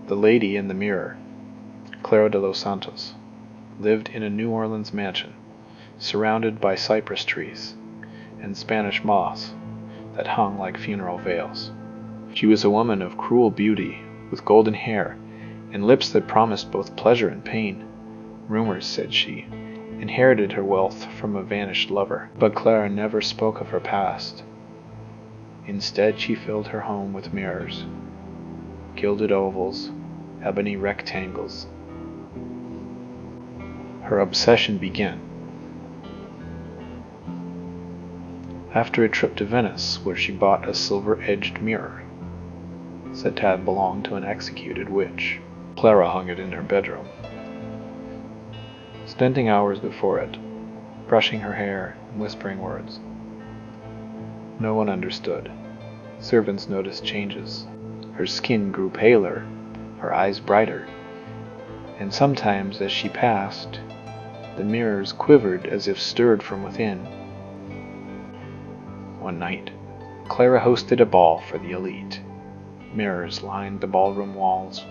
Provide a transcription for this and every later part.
The lady in the mirror, Clara de los Santos, lived in a New Orleans mansion, surrounded by cypress trees and Spanish moss that hung like funeral veils. She was a woman of cruel beauty, with golden hair and lips that promised both pleasure and pain. Rumors said she inherited her wealth from a vanished lover, but Clara never spoke of her past. Instead, she filled her home with mirrors, gilded ovals, ebony rectangles. Her obsession began after a trip to Venice, where she bought a silver-edged mirror said to have belonged to an executed witch. Clara hung it in her bedroom, spending hours before it, brushing her hair and whispering words. No one understood. Servants noticed changes. Her skin grew paler, her eyes brighter, and sometimes as she passed, the mirrors quivered as if stirred from within. One night, Clara hosted a ball for the elite. Mirrors lined the ballroom walls,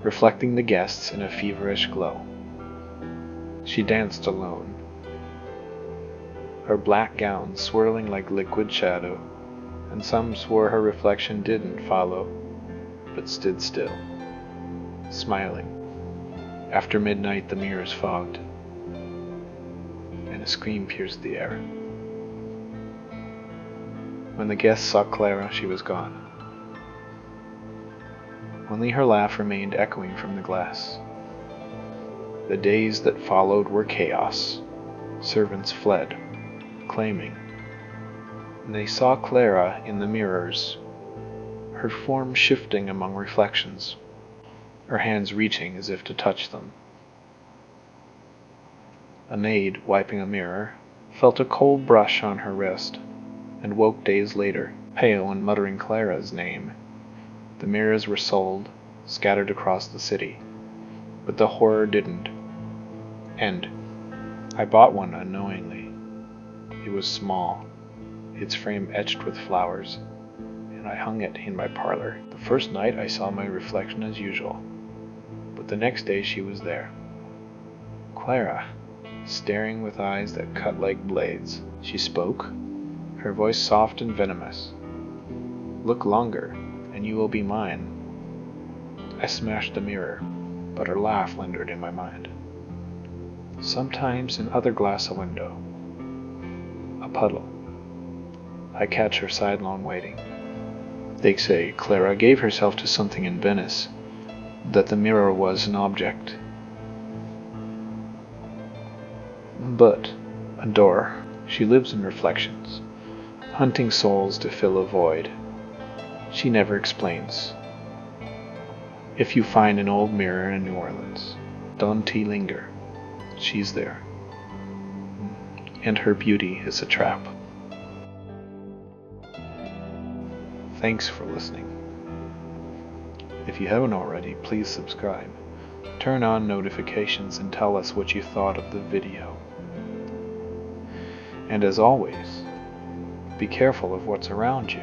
reflecting the guests in a feverish glow. She danced alone, her black gown swirling like liquid shadow, and some swore her reflection didn't follow, but stood still, smiling. After midnight, the mirrors fogged, and a scream pierced the air. When the guests saw Clara, she was gone. Only her laugh remained echoing from the glass. The days that followed were chaos. Servants fled, claiming. They saw Clara in the mirrors, her form shifting among reflections, her hands reaching as if to touch them. A maid, wiping a mirror, felt a cold brush on her wrist, and woke days later, pale and muttering Clara's name. The mirrors were sold, scattered across the city, but the horror didn't end. I bought one unknowingly. It was small, its frame etched with flowers, and I hung it in my parlor. The first night I saw my reflection as usual, but the next day she was there. Clara, staring with eyes that cut like blades. She spoke, her voice soft and venomous. "Look longer, and you will be mine." I smashed the mirror, but her laugh lingered in my mind. Sometimes in other glass a window, a puddle, I catch her sidelong waiting. They say Clara gave herself to something in Venice, that the mirror was an object. But a door. She lives in reflections, hunting souls to fill a void. She never explains. If you find an old mirror in New Orleans, don't linger. She's there. And her beauty is a trap. Thanks for listening. If you haven't already, please subscribe. Turn on notifications and tell us what you thought of the video. And as always, be careful of what's around you.